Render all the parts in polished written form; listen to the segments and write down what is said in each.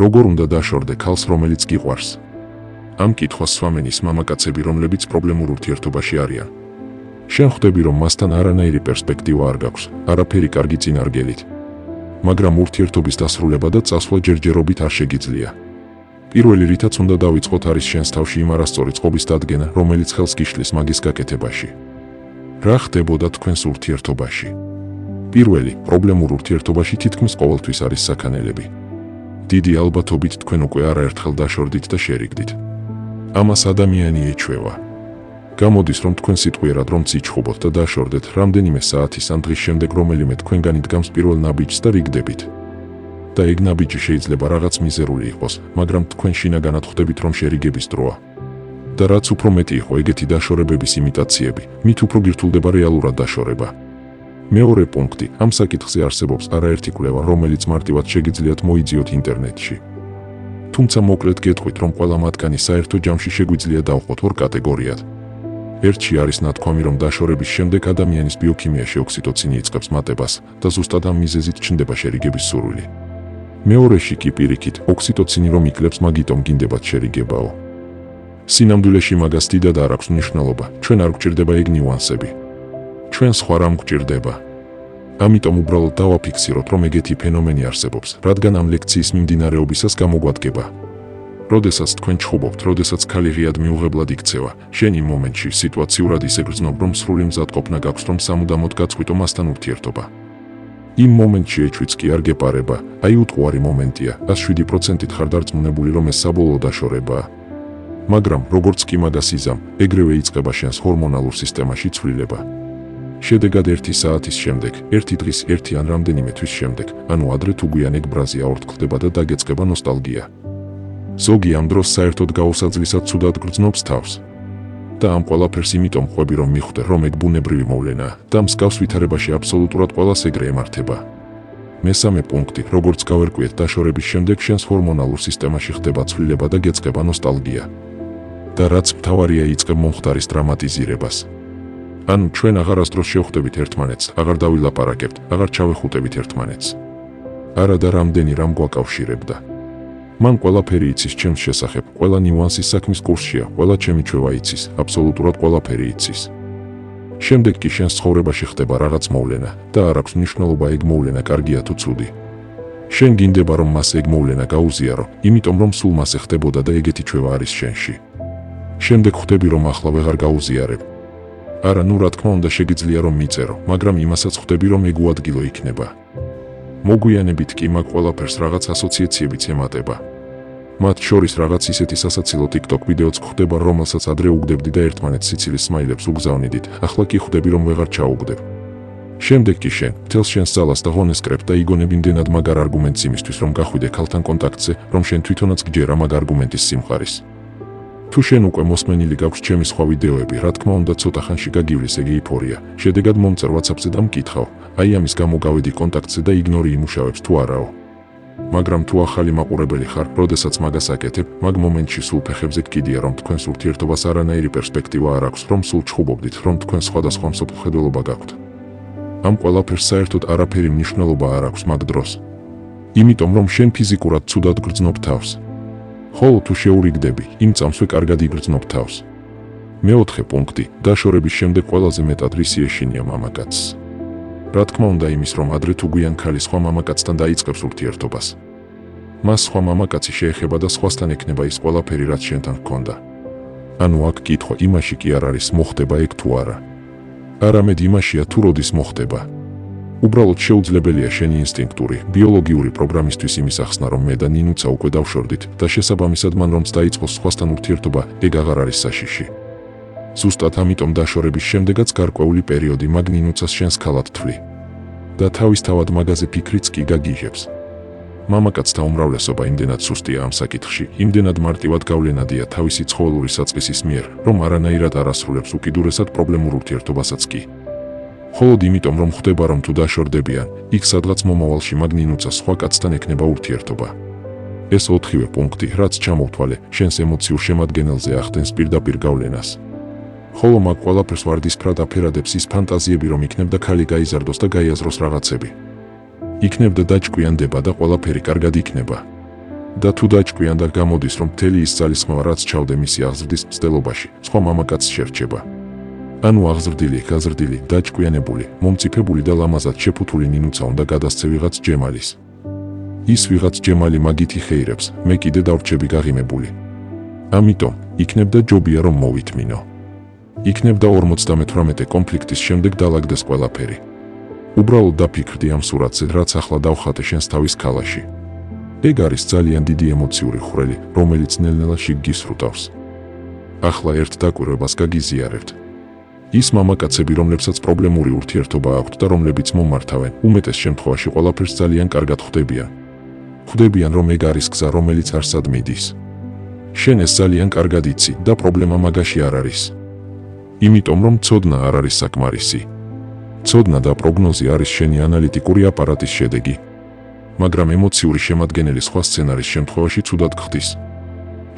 როგორ უნდა დაშორდე ქალს, რომელიც გიყვარს? ამ კითხვას სვამენ ის მამაკაცები, რომლებიც პრობლემურ ურთიერთობაში არიან. შენ ხვდები, რომ მასთან არანაირი პერსპექტივა არ გაქვს, არაფერი კარგი წინარგელით. მაგრამ ურთიერთობის დასრულება და წასვლა ჯერჯერობით არ შეგიძლია. პირველი რითაც უნდა დავიწყოთ არის შენს თავში იმ არასწორი წყობის დადგენა, რომელიც ხელს გიშლის მაგის გაკეთებაში. რა ხდებოდა თქვენს ურთიერთობაში? პირველი, პრობლემურ ურთიერთობაში თითქმის ყოველთვის არის საქანელები. დიდი ალბათობით თქვენ უკვე არაერთხელ დაშორდით და შერიგდით. ამას ადამიანი ეჩვევა. გამოდის, რომ თქვენ სიტყვიერად რომ ციჩხუბოთ და დაშორდეთ, რამდენიმე საათის ან დღის შემდეგ რომელიმე თქვენგანი დგამს პირველ ნაბიჯს და რიგდებით. და ეგ ნაბიჯი შეიძლება რაღაც მიზერული იყოს, მაგრამ თქვენ შინაგანად ხვდებით, რომ შერიგების დროა. და რაც უფრო მეტი იყო ეგეთი დაშორებების იმიტაციები, მით უფრო გირთულდება რეალურად დაშორება. მეორე პუნქტი, ამ საკითხზე არსებობს არაერთი კვლევა, რომელიც მარტივად შეგიძლიათ მოიძიოთ ინტერნეტში. თუმცა მოკლედ გეტყვით, რომ ყველა მათგანი საერთო ჯამში შეგვიძლია დავყოთ ორ კატეგორიად. ერთში არის ნათქვამი, რომ დაშორების შემდეგ ადამიანის ბიოქიმიაში ოქსიტოცინი იწყებს მატებას და ზუსტად ამ მიზეზით ჩნდება შერიგების სურვილი. მეორეში კი პირიქით, ოქსიტოცინი რომ იკლებს, მაგიტომ გინდებათ შერიგებაო. სინამდვილეში მაგას დიდად არ აქვს მნიშვნელობა, ჩვენ არ გვჭირდება ეგ ნიუანსები. ჩვენ სხვა რამ გვჭირდება. ამიტომ უბრალოდ დავაფიქსიროთ, რომ ეგეთი ფენომენი არსებობს, რადგან ამ ლექციის მიმდინარეობისას გამოგვადგება. როდესაც თქვენ ჩხუბობთ, როდესაც ქალი ღიად მიუღებლად იქცევა, შენ იმ მომენტში სიტუაციურად ისე გრძნობ, რომ სრული მზადყოფნა გაქვს, რომ სამუდამოდ გაწყვიტო მასთან ურთიერთობა. იმ მომენტში ეჭვიც კი არ გეპარება, აი უტყუარი მომენტია, 107%-ით ხარ დარწმუნებული, რომ ეს საბოლოო დაშორებაა. მაგრამ როგორც კი მაგას იზამ, ეგრევე იწყება შენს ჰორმონალურ სისტემაში ცვლილება. შედეგად 1 საათის შემდეგ, 1 დღის, 1 ან რამდენიმე თვის შემდეგ, ანუ ადრე თუ გვიან ეგ ბრაზი აორთქლდება და დაგეწყება ნოსტალგია. ზოგი ამ დროს საერთოდ გაუსაძლისად ცუდად გრძნობს თავს. და ამ ყველაფერს იმიტომ ხვები, რომ მიხვდე, რომ ეგ ბუნებრივი მოვლენაა და მსგავს ვითარებაში აბსოლუტურად ყველას ეგრე ემართება. მესამე პუნქტი, როგორც გავერკვიეთ, დაშორების შემდეგ შენს ჰორმონალურ სისტემაში ხდება ცვლილება და გეწყება ნოსტალგია. და რაც მთავარია, იწყებ მომხდარის დრამატიზირებას. ანუ ჩვენ აღარასდროს შევხვდებით ერთმანეთს, აღარ დავილაპარაკებთ, აღარ ჩავეხუტებით ერთმანეთს. არა და რამდენი რამ გვაკავშირებდა. მან ყველაფერი იცის ჩემს შესახებ, ყველა ნიუანსი საქმის კურსშია, ყველა ჩემი ჩვევა იცის, აბსოლუტურად ყველაფერი იცის. შემდეგ კი შენს ცხოვრებაში ხდება რაღაც მოვლენა და არ აქვს მნიშვნელობა ეგ მოვლენა კარგია თუ ცუდი. შენ გინდება, რომ მას ეგ მოვლენა გაუზიარო, იმიტომ რომ სულ მასე ხდებოდა და ეგეთი ჩვევა არის შენში. შემდეგ ხვდები, რომ ახლა ვეღარ გაუზიარებ. არა, ნუ რა თქმა უნდა შეგიძლია რომ მიწერო, მაგრამ იმასაც ხვდები, რომ ეგ უადგილო იქნება. მოგვიანებით კი მაგ ყველაფერს რაღაც ასოციაციებიც ემატება. მათ შორის რაღაც ისეთი სასაცილო TikTok ვიდეოც ხვდება, რომელსაც ადრე უგდებდი და ერთმანეთს სიცილის სმაილებს უგზავნიდით, ახლა კი ხვდები, რომ ვეღარ ჩაუგდებ. შემდეგ კი შენ, მთელს შენს ძალას და ღონეს კრებ და იგონებ იმდენად მაგარ არგუმენტს იმისთვის, რომ გახვიდე ქალთან კონტაქტზე, რომ შენ თვითონაც გჯერა მაგ არგუმენტის სიმხარის. თუ შენ უკვე მოსმენილი გაქვს ჩემი სხვა ვიდეოები, რა თქმა უნდა ცოტა ხანში გაგივლის ეგ ეიფორია, შედეგად მომწერ WhatsApp-ზე და მკითხავ, აი ამის გამო გავედი კონტაქტზე და იგნორი იმუშავებს თუ არაო. მაგრამ თუ ახალი მაყურებელი ხარ, როდესაც მაგას აკეთებ, მაგ მომენტში სულ ფეხებზე გკიდია, რომ თქვენს ურთიერთობას არანაირი პერსპექტივა არ აქვს, რომ სულ ჩხუბობდით, რომ თქვენ სხვადასხვა მსოფლმხედველობა გაქვთ. ამ ყველაფერს საერთოდ არაფერი მნიშვნელობა არ აქვს მაგ დროს. იმიტომ რომ შენ ფიზიკურად ცუდად გრძნობ თავს. ხოლო თუ შეურიგდები, იმ წამსვე კარგად იგრძნობ თავს. მეოთხე პუნქტი, დაშორების შემდეგ ყველაზე მეტად რისი ეშინია მამაკაცს. რა თქმა უნდა იმის, რომ ადრე თუ გვიან ქალი სხვა მამაკაცთან დაიწყებს ურთიერთობას. მას სხვა მამაკაცი შეეხება და სხვასთან ექნება ის ყველაფერი, რაც შენთან ჰქონდა. ანუ აქ კითხვა იმაში კი არ არის, მოხდება ეგ თუ არა. არამედ იმაშია, თუ როდის მოხდება. უბრალოდ შეუძლებელია შენი ინსტინქტური, ბიოლოგიური პროგრამისთვის იმის ახსნა, რომ მე და ნინუცა უკვე დავშორდით და შესაბამისად მან რომც დაიწყოს სხვასთან ურთიერთობა, ეგ აღარ არის საშიში. ზუსტად ამიტომ დაშორების შემდეგაც გარკვეული პერიოდი მაგ ნინუცას შენს ქალად თვლი. და თავისთავად მაგაზე ფიქრიც კი გაგიჟებს. მამაკაცთა უმრავლესობა იმდენად სუსტია ამ საკითხში, იმდენად მარტივად გავლენადია თავისი ცხოველური საწყისის მიერ, რომ არანაირად არ ასრულებს უკიდურესად პრობლემურ ურთიერთობასაც კი. მხოლოდ იმიტომ, რომ ხვდება, რომ თუ დაშორდებიან, იქ სადღაც მომავალში მაგ ნინუცას სხვა კაცთან ექნება ურთიერთობა. ეს 4-ვე პუნქტი, რაც ჩამოვთვალე, შენს ემოციურ შემადგენელზე ახდენს პირდაპირ გავლენას. ხოლო მაგ ყველაფერს ვარდისფრად აფერადებს ის ფანტაზიები, რომ იქნებდა ქალი გაიზარდოს და გაიაზროს რაღაცები. იქნებდა დაჭკვიანდება და ყველაფერი კარგად იქნება. და თუ დაჭკვიან და გამოდის, რომ მთელი ის ძალისხმევა, რაც ჩავდე მისი აღზრდის მცდელობაში, სხვა მამაკაცს შერჩება. ანუ აღზრდილი, გაზრდილი, დაჭკვიანებული, მომწიფებული და ლამაზად შეფუთული ნინუცა უნდა გადასცე ვიღაც ჯემალის. ის ვიღაც ჯემალი მაგით იხეირებს, მე კიდე დავრჩები გაღიმებული. ამიტომ, იქნებდა ჯობია რომ მოვითმინო. იქნებდა 58 კონფლიქტის შემდეგ დაალაგდეს ყველაფერი. უბრალოდ დაფიქრდი ამ სურათზე, რაც ახლა დავხატე შენს თავის ქალაში. ეგ არის ძალიან დიდი ემოციური ხვრელი, რომელიც ნელ-ნელა შიგ გისრუტავს. ახლა ერთ დაკვირვებას გაგიზიარებთ. ის მამაკაცები, რომლებსაც პრობლემური ურთიერთობა აქვთ და რომლებიც მომართავენ, უმეტეს შემთხვევაში ყველაფერს ძალიან კარგად ხვდებიან. ხვდებიან, რომ ეგ არის გზა, რომელიც არსად მიდის. შენ ეს ძალიან კარგად იცი და პრობლემა მაგაში არ არის. იმიტომ რომ ცოდნა არ არის საკმარისი. ცოდნა და პროგნოზი არის შენი ანალიტიკური აპარატის შედეგი. მაგრამ ემოციური შემადგენელი სხვა სცენარის შემთხვევაში ცუდად გხდის.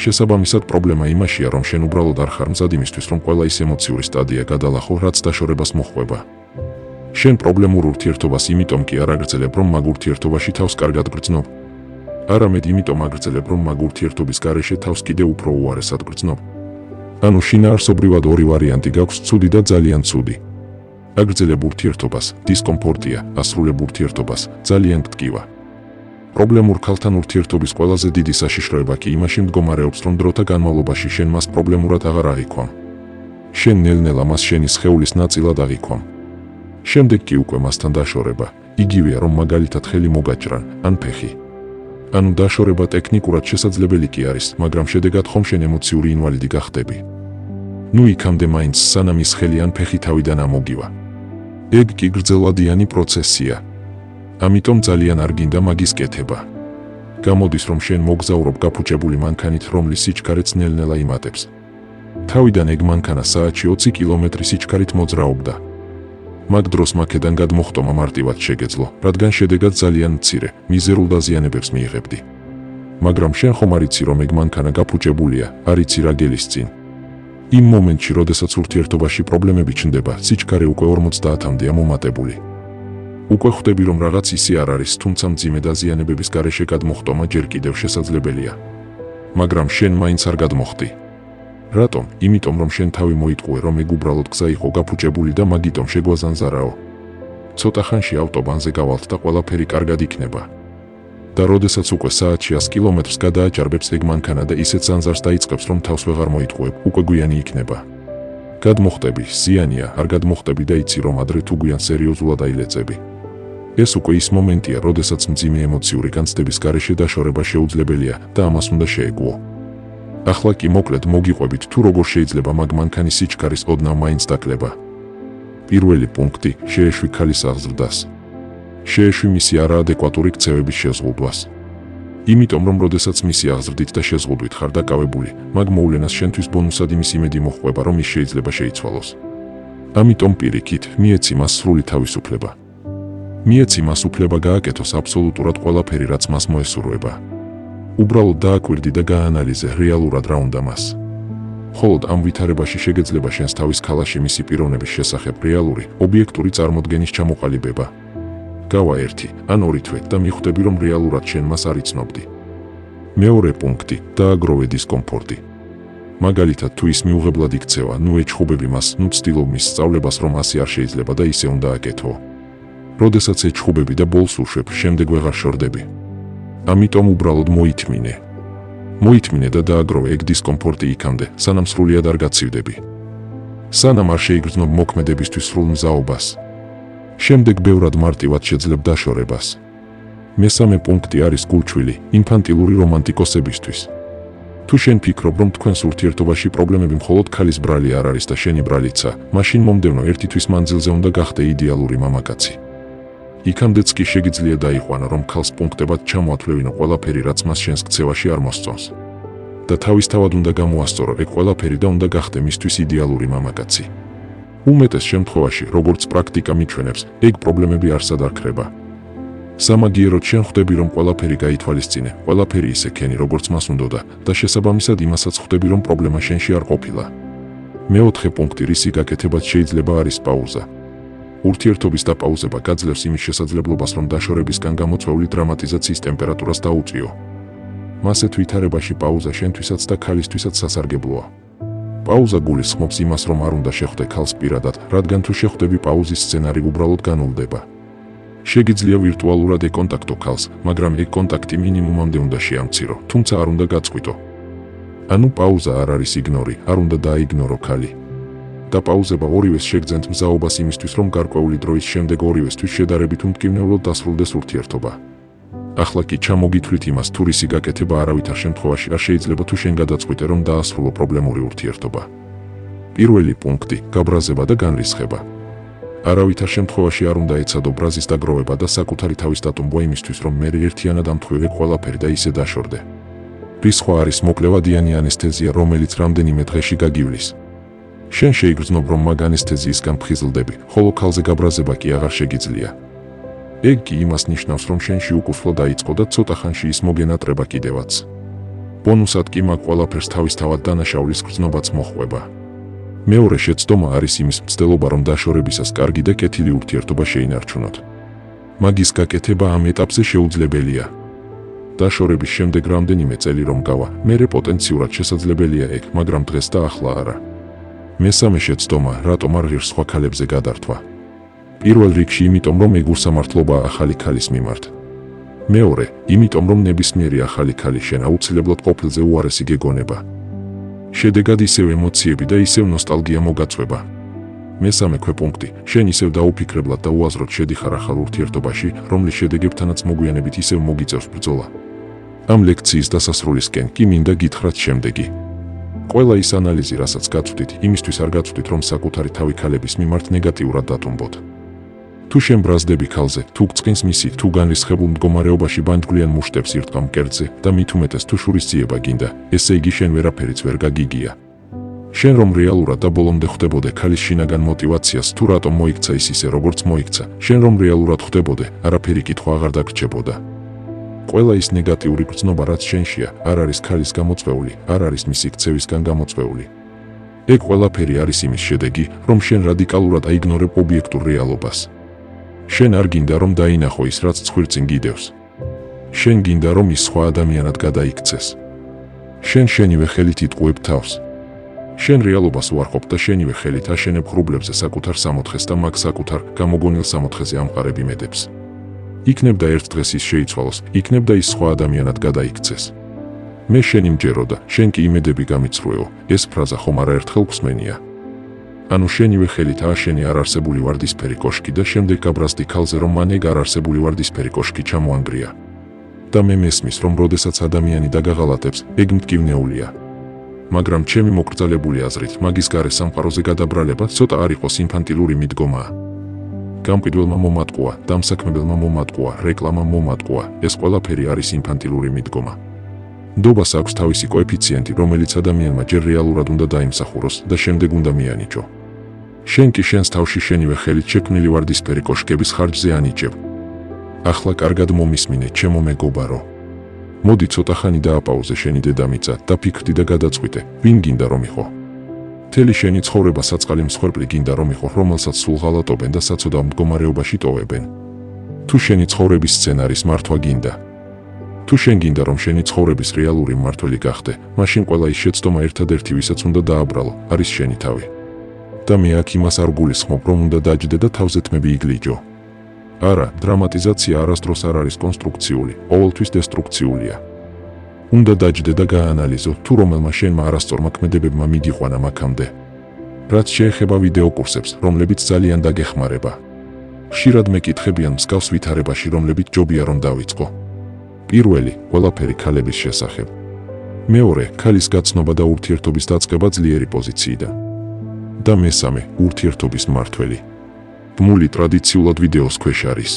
შესაბამისად პრობლემა იმაშია, რომ შენ უბრალოდ არ ხარ მზად იმისთვის, რომ ყველა ის ემოციური სტადია გადალახო, რაც დაშორებას მოჰყვება. შენ პრობლემურ ურთიერთობას იმიტომ კი არ აგრძელებ, რომ მაგ ურთიერთობაში თავს კარგად გრძნობ. არამედ იმიტომ აგრძელებ, რომ მაგ ურთიერთობის გარეშე თავს კიდევ უფრო უარესად გრძნობ. ანუ შინაარსობრივად ორი ვარიანტი გაქვს, ცუდი და ძალიან ცუდი. აგრძელებ ურთიერთობას, დისკომფორტია, ასრულებ ურთიერთობას, ძალიან გტკივა. პრობლემურ ქალთან ურთიერთობის ყველაზე დიდი საშიშროება კი იმაში მდგომარეობს, რომ დროთა განმავლობაში შენ მას პრობლემურად აღარ აღიქვამ. შენ ნელ-ნელა მას შენი სხეულის ნაწილად აღიქვამ. შემდეგ კი უკვე მასთან დაშორება, იგივეა რომ მაგალითად ხელი მოგაჭრან, ან ფეხი. ანუ დაშორება ტექნიკურად შესაძლებელი კი არის, მაგრამ შედეგად ხომ შენ ემოციური ინვალიდი გახდები. ნუ იქამდე მაინც სანამ ის ხელი ან ფეხი თავიდან ამოგივა. ეგ კი გრძელვადიანი პროცესია. ამიტომ ძალიან არ გინდა მაგის კეთება. გამოდის რომ შენ მოგზაურობ გაფუჭებული მანქანით, რომლის სიჩქარეც ნელ-ნელა იმატებს. თავიდან ეგ მანქანა საათში 20 კილომეტრის სიჩქარით მოძრაობდა. მაგ დროს მაქედან გადმოხტომა მარტივად შეგეძლო, რადგან შედეგად ძალიან მცირე, მიზერულ დაზიანებებს მიიღებდი. მაგრამ შენ ხომ არ იცი, რომ ეგ მანქანა გაფუჭებულია, არ იცი რა გელის წინ. იმ მომენტში, როდესაც ურთიერთობაში პრობლემები ჩნდება, სიჩქარე უკვე 50-მდეა მომატებული. უკვე ხვდები, რომ რაღაც ისე არ არის, თუმცა მძიმე დაზიანებების გარეშე გადმოხტომა ჯერ კიდევ შესაძლებელია. მაგრამ შენ მაინც არ გადმოხტი. რატომ? იმიტომ რომ შენ თავი მოიტყუე, რომ ეგ უბრალოდ გზა იყო გაფუჭებული და მაგიტომ შეგვაზანზარაო. ცოტა ხანში ავტობანზე გავალთ და ყველაფერი კარგად იქნება. და როდესაც უკვე საათში 100 კილომეტრს გადააჭარბებს ეგ მანქანა და ისეთ ზანზარს დაიწყებს, რომ თავს ვეღარ მოიტყუებ, უკვე გვიანი იქნება. გადმოხტები, ზიანია, არ გადმოხტები და იცი, რომ ადრე თუ გვიან სერიოზულად აილეწები. ეს უკვე ის მომენტია, როდესაც მძიმე ემოციური განცდების გარეშე დაშორება შეუძლებელია და ამას უნდა შეეგუო. ახლა კი მოკლედ მოგიყვებით, თუ როგორ შეიძლება მაგ მანქანის სიჩქარის ოდნავ მაინც დაკლება. პირველი პუნქტი, შეეშვი ქალის აღზრდას. შეეშვი მისი არაადეკვატური ქცევების შეზღუდვას. იმიტომ რომ როდესაც მისი აღზრდით და შეზღუდვით ხარ დაკავებული, მაგ მოვლენას შენთვის ბონუსად იმის იმედი მოჰყვება, რომ ის შეიძლება შეიცვალოს. ამიტომ პირიქით, მიეცი მას სრული თავისუფლება. მიეცი მას უფლება გააკეთოს აბსოლუტურად ყველაფერი, რაც მას მოესურვება. უბრალოდ დააკვირდი და გაანალიზე რეალურად რა უნდა მას. ხოლოდ ამ ვითარებაში შეგეძლება შენს თავის ქალაში მისი პიროვნების შესახებ რეალური, ობიექტური წარმოდგენის ჩამოყალიბება. გავა 1 ან 2 თვე და მიხვდები, რომ რეალურად შენ მას არ იცნობდი. მეორე პუნქტი, დააგროვე დისკომფორტი. მაგალითად თუ ის მიუღებლად იქცევა, ნუ ეჩხუბები მას, ნუ ცდილობ მის სწავლებას, რომ ასე არ შეიძლება და ისე უნდა აკეთო. როდესაც ეჩხუბები და ბოლს უშვებ, შემდეგ ვეღარ შორდები. ამიტომ უბრალოდ მოითმინე. მოითმინე და დააგროვე ეგ დისკომფორტი იქამდე, სანამ სრულიად არ გაცივდები. სანამ არ შეიგრძნობ მოქმედებისთვის სრულ მზაობას. შემდეგ ბევრად მარტივად შეძლებ დაშორებას. მესამე პუნქტი არის გულჩვილი, ინფანტილური რომანტიკოსებისთვის. თუ შენ ფიქრობ, რომ თქვენს ურთიერთობაში პრობლემები მხოლოდ ქალის ბრალი არ არის და შენი ბრალიცა, მაშინ მომდევნო 1 თვის მანძილზე უნდა გახდე იდეალური მამაკაცი. იქამდეც კი შეგიძლია დაიყვანა, რომ ქალს პუნქტებად ჩამოათვლევინო ყველაფერი, რაც მას შენს ქცევაში არ მოსწონს. და თავისთავად უნდა გამოასწორო ეგ ყველაფერი და უნდა გახდე მისთვის იდეალური მამაკაცი. უმეტეს შემთხვევაში, როგორც პრაქტიკა მიჩვენებს, ეგ პრობლემები არსად არ ქრება. სამაგიეროდ შენ ხვდები, რომ ყველაფერი გაითვალისწინე, ყველაფერი ისე ქენი, როგორც მას უნდოდა და შესაბამისად იმასაც ხვდები, რომ პრობლემა შენში არ ყოფილა. მეოთხე პუნქტი, რისი გაკეთებაც შეიძლება არის პაუზა. ურთიერთობის დაპაუზება გაძლევს იმის შესაძლებლობას, რომ დაშორებისგან გამოწვეული დრამატიზაციის ტემპერატურას დაუწიო. მასეთ ვითარებაში პაუზა შენთვისაც და ქალისთვისაც სასარგებლოა. პაუზა გულისხმობს იმას, რომ არ უნდა შეხვდე ქალს პირადად, რადგან თუ შეხვდები პაუზის სცენარი უბრალოდ განულდება. შეგიძლია ვირტუალურად ეკონტაქტო ქალს, მაგრამ ეგ კონტაქტი მინიმუმამდე უნდა შეამცირო, თუმცა არ უნდა გაწყვიტო. ანუ პაუზა არ არის იგნორი, არ უნდა დაიგნორო ქალი. დაპაუზება ორივეს შეგძენთ მზაობას იმისთვის, რომ გარკვეული დროის შემდეგ ორივესთვის შედარებით უმტკივნეულოდ დასრულდეს ურთიერთობა. ახლა კი ჩამოგითვლით იმას, თუ რისი გაკეთება არავითარ შემთხვევაში არ შეიძლება თუ შენ გადაწყვიტე, რომ დაასრულო პრობლემური ურთიერთობა. პირველი პუნქტი: გაბრაზება და განრისხება. არავითარ შემთხვევაში არ უნდა ეცადო ბრაზის დაგროვება და საკუთარი თავის დატომბვა იმისთვის, რომ მე ერთიანად ამთხვევე ყველაფერი და ისე დაშორდე. რისხვა არის მოკლევადიანი ანესთეზია, რომელიც რამდენიმე დღეში გაგივლის. შენ შეიგრძნობ, რომ მაგ ანესთეზიისგან ფხიზლდები, ხოლო ქალზე გაბრაზება კი აღარ შეგიძლია. ეგ კი იმას ნიშნავს, რომ შენში უკუსლო დაიწყო და ცოტა ხანში ის მოგენატრება კიდევაც. ბონუსად კი მაგ ყველაფერს თავისთავად დანაშაულის გრძნობაც მოჰყვება. მეორე შეცდომა არის იმის მცდელობა, რომ დაშორებისას კარგი და კეთილი ურთიერთობა შეინარჩუნოთ. მაგის გაკეთება ამ ეტაპზე შეუძლებელია. დაშორების შემდეგ რამდენიმე წელი რომ გავა, მერე პოტენციურად შესაძლებელია ეგ, მაგრამ დღეს და ახლა არა. მესამე შეცდომა: რატომ არ ღირს სხვა ქალებზე გადართვა? პირველ რიგში იმიტომ, რომ ეგ უსამართლობაა ახალი ქალის მიმართ. მეორე, იმიტომ, რომ ნებისმიერი ახალი ქალი შენ აუცილებლად ყოფილზე უარესი გეგონება. შედეგად ისევ ემოციები და ისევ ნოსტალგია მოგაწვება. მესამე ქვეპუნქტი: შენ ისევ დაუფიქრებლად და უაზროდ შედიხარ ახალ ურთიერთობაში, რომლის შედეგებთანაც მოგვიანებით ისევ მოგიწევს ბრძოლა. ამ ლექციის დასასრულისკენ კი მინდა გითხრათ შემდეგი. ყველა ის ანალიზი, რასაც გაწვდით, იმისთვის არ გაწვდით, რომ საკუთარი თავი ქალების მიმართ ნეგატიურად დათმობოთ. თუ შენ ბრაზდები ქალზე, თუ გწყინს მისი, თუ განრისხებულ მდგომარეობაში ბანჯგვლიან მუშტებს ირტყა მკერდზე და მით უმეტეს თუ შურისძიება გინდა, ესე იგი შენ ვერაფერიც ვერ გაგიგია. შენ რომ რეალურად და ბოლომდე ხვდებოდე ქალის შინაგან მოტივაციას, თუ რატომ მოიქცა ის ისე როგორც მოიქცა, შენ რომ რეალურად ხვდებოდე, არაფერი კითხვა აღარ დაგრჩებოდა. ყველა ის ნეგატიური გრძნობა, რაც შენშია, არ არის ქალის გამოწვეული, არ არის მისი ქცევისგან გამოწვეული. ეგ ყველაფერი არის იმის შედეგი, რომ შენ რადიკალურად აიგნორებ ობიექტურ რეალობას. შენ არ გინდა რომ დაინახო ის, რაც ცხვირწინ გიდევს. შენ გინდა რომ ის სხვა ადამიანად გადაიქცეს. შენ შენივე ხელით იტყუებ თავს. შენ რეალობას უარყოფ და შენივე ხელით აშენებ ღრუბლებზე საკუთარ სამოთხეს და მაგ საკუთარ გამოგონილ სამოთხეზე ამყარებ იმედებს. იქნებ და ერთ დღეს ის შეიცვალოს, იქნებ და ის სხვა ადამიანად გადაიქცეს. მე შენი მჯეროდა, შენ კი იმედები გამიცრუეო, ეს ფრაზა ხომ არაერთხელ გვსმენია. ანუ შენივე ხელით ააშენე არარსებული ვარდისფერი კოშკი და შემდეგ გაბრაზდი ქალზე, რომ მან ეგ არარსებული ვარდისფერი კოშკი ჩამოანგრია. და მე მესმის, რომ როდესაც ადამიანი დაგაღალატებს, ეგ მტკივნეულია. მაგრამ ჩემი მოკრძალებული აზრით, მაგის გარე სამყაროზე გადაბრალება ცოტა არ იყოს ინფანტილური მიდგომაა. გამყიდველმა მომატყუა, დამსაქმებელმა მომატყუა, რეკლამამ მომატყუა, ეს ყველაფერი არის ინფანტილური მიდგომა. ნდობას აქვს თავისი კოეფიციენტი, რომელიც ადამიანმა ჯერ რეალურად უნდა დაიმსახუროს და შემდეგ უნდა მიანიჭო. შენ კი შენს თავში შენივე ხელით შექმნილი ვარდისფერი კოშკების ხარჯზე ანიჭებ. ახლა კარგად მომისმინე, ჩემო მეგობარო. მოდი ცოტა ხანი დააპაუზე შენი დედამიწა, დაფიქრდი და გადაწყვიტე, ვინ გინდა რომ იყო. მთელი შენი ცხოვრება საწყალი მსხვერპლი გინდა რომ იყო, რომელსაც სულ ღალატობენ და საცოდავ მდგომარეობაში ტოვებენ. თუ შენი ცხოვრების სცენარის მართვა გინდა, თუ შენ გინდა რომ შენი ცხოვრების რეალური მმართველი გახდე, მაშინ ყველა ის შეცდომა ერთადერთი, ვისაც უნდა დააბრალო, არის შენი თავი. და მე აქ იმას არ გულისხმობ, რომ უნდა დაჯდე და თავზე თმები იგლიჯო. არა, დრამატიზაცია არასდროს არ არის კონსტრუქციული, ყოველთვის დესტრუქციულია. უნდა დაჯდე და გაანალიზო, თუ რომელმა შენმა არასწორმა ქმედებებმა მიგიყვანა მაქამდე. რაც შეეხება ვიდეო კურსებს, რომლებიც ძალიან დაგეხმარება. ხშირად მეკითხებიან მსგავს ვითარებაში, რომლებიც ჯობია რომ დავიწყო. პირველი, ყველაფერი ქალების შესახებ. მეორე, ქალის გაცნობა და ურთიერთობის დაწყება ძლიერი პოზიციიდან. და მესამე, ურთიერთობის მმართველი. ბმული ტრადიციულად ვიდეოს ქვეშ არის.